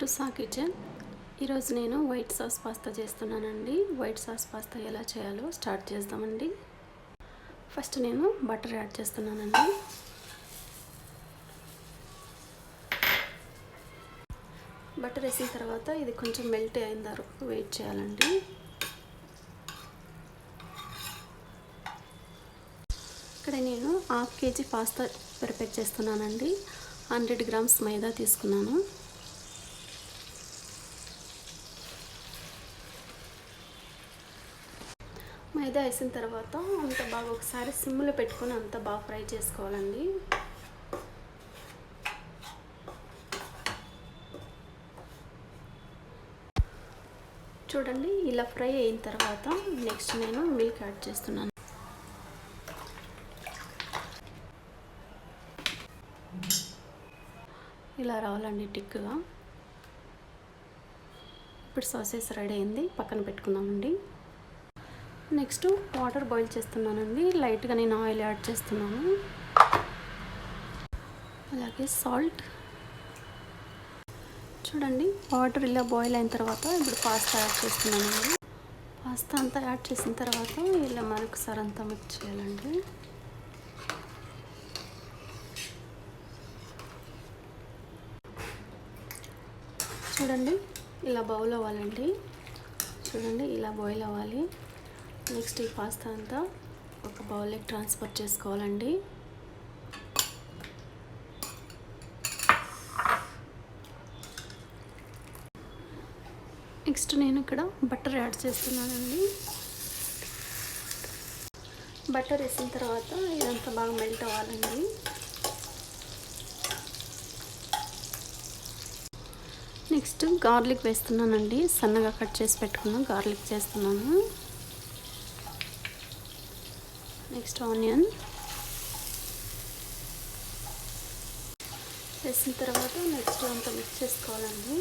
To saw kitchen. ఈరోజు నేను white sauce pasta చేస్తున్నానండి. వైట్ సాస్ పాస్తా ఎలా చేయాలో స్టార్ట్ చేద్దామండి. ఫస్ట్ నేను బటర్ యాడ్ చేస్తున్నానండి. బటర్ వేసిన తర్వాత ఇది కొంచెం మెల్ట్ అయిన వరకు వెయిట్ చేయాలండి. ఇక్కడ నేను 1/2 kg పాస్తా ప్రిపేర్ చేస్తున్నానండి. 100 grams మైదా తీసుకున్నాను. మైదా వేసిన తర్వాత అంత బాగా ఒకసారి సిమ్లో పెట్టుకొని అంత బాగా ఫ్రై చేసుకోవాలండి. చూడండి, ఇలా ఫ్రై అయిన తర్వాత నెక్స్ట్ నేను మిల్క్ యాడ్ చేస్తున్నాను. ఇలా రావాలండి టిక్గా. ఇప్పుడు సాసెస్ రెడీ అయింది, పక్కన పెట్టుకుందామండి. నెక్స్ట్ వాటర్ బాయిల్ చేస్తున్నానండి. లైట్గా నేను ఆయిల్ యాడ్ చేస్తున్నాను, అలాగే సాల్ట్. చూడండి, వాటర్ ఇలా బాయిల్ అయిన తర్వాత ఇప్పుడు పాస్తా యాడ్ చేస్తున్నానండి. పాస్తా అంతా యాడ్ చేసిన తర్వాత ఇలా మరొకసారి అంతా మిక్స్ చేయాలండి. చూడండి, ఇలా బౌల్ అవ్వాలండి. చూడండి, ఇలా బాయిల్ అవ్వాలి. నెక్స్ట్ ఈ పాస్తా అంతా ఒక బౌల్లోకి ట్రాన్స్ఫర్ చేసుకోవాలండి. నెక్స్ట్ నేను ఇక్కడ బటర్ యాడ్ చేస్తున్నానండి. బటర్ వేసిన తర్వాత ఇదంతా బాగా మెల్ట్ అవ్వాలండి. నెక్స్ట్ గార్లిక్ వేస్తున్నానండి. సన్నగా కట్ చేసి పెట్టుకున్న గార్లిక్ చేస్తున్నాను. నెక్స్ట్ ఆనియన్ వేసిన తర్వాత నెక్స్ట్ అంతా మిక్స్ చేసుకోవాలండి.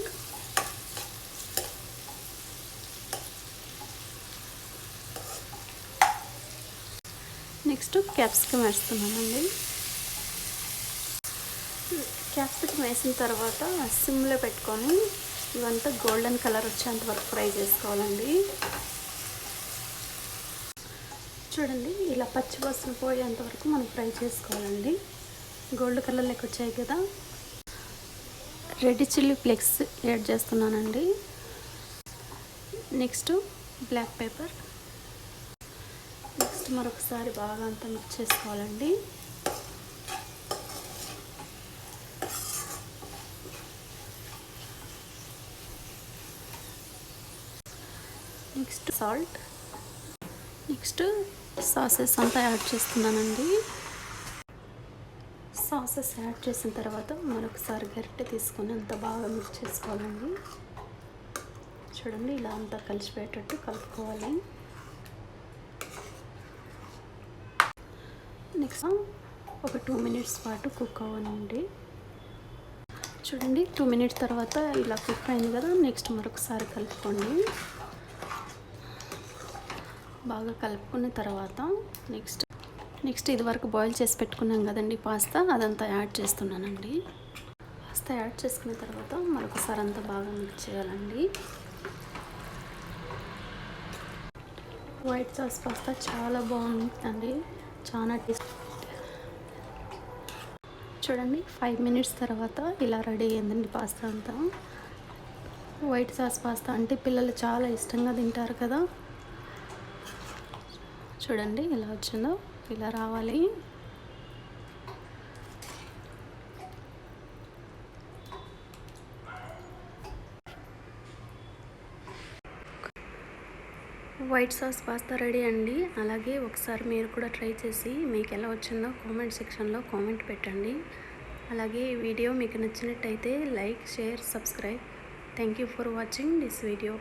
నెక్స్ట్ క్యాప్సికమ్ వేస్తున్నానండి. క్యాప్సికమ్ వేసిన తర్వాత సిమ్లో పెట్టుకొని ఇవంతా గోల్డెన్ కలర్ వచ్చేంత వరకు ఫ్రై చేసుకోవాలండి. చూడండి, ఇలా పచ్చి వాసన పోయేంత వరకు మనం ఫ్రై చేసుకోవాలండి. గోల్డ్ కలర్లోకి వచ్చాయి కదా. రెడ్ చిల్లీ ఫ్లేక్స్ యాడ్ చేస్తున్నానండి. Next black pepper. నెక్స్ట్ మరొకసారి బాగా అంతా మిక్స్ చేసుకోవాలండి. Next salt. నెక్స్ట్ సాసెస్ అంతా యాడ్ చేస్తున్నానండి. సాసెస్ యాడ్ చేసిన తర్వాత మరొకసారి గరిటె తీసుకొని అంత బాగా మిక్స్ చేసుకోవాలండి. చూడండి, ఇలా అంతా కలిసిపోయేటట్టు కలుపుకోవాలి. నెక్స్ట్ ఒక 2 minutes పాటు కుక్ అవ్వనండి. చూడండి, 2 minutes తర్వాత ఇలా కుక్ అయింది కదా. నెక్స్ట్ మరొకసారి కలుపుకోండి. బాగా కలుపుకున్న తర్వాత నెక్స్ట్ ఇది వరకు బాయిల్ చేసి పెట్టుకున్నాం కదండి పాస్తా, అదంతా యాడ్ చేస్తున్నానండి. పాస్తా యాడ్ చేసుకున్న తర్వాత మరొకసారి అంతా బాగా మిక్స్ చేయాలండి. వైట్ సాస్ పాస్తా చాలా బాగుంటుందండి, చాలా టేస్ట్. చూడండి, 5 minutes తర్వాత ఇలా రెడీ అయ్యిందండి పాస్తా అంతా. వైట్ సాస్ పాస్తా అంటే పిల్లలు చాలా ఇష్టంగా తింటారు కదా. చూడండి, ఎలా వచ్చిందో, ఇలా రావాలి. వైట్ సాస్ పాస్తా రెడీ అండి. అలాగే ఒకసారి మీరు కూడా ట్రై చేసి మీకు ఎలా వచ్చిందో కామెంట్ సెక్షన్లో కామెంట్ పెట్టండి. అలాగే ఈ వీడియో మీకు నచ్చినట్టయితే like, share, subscribe. Thank you for watching this video.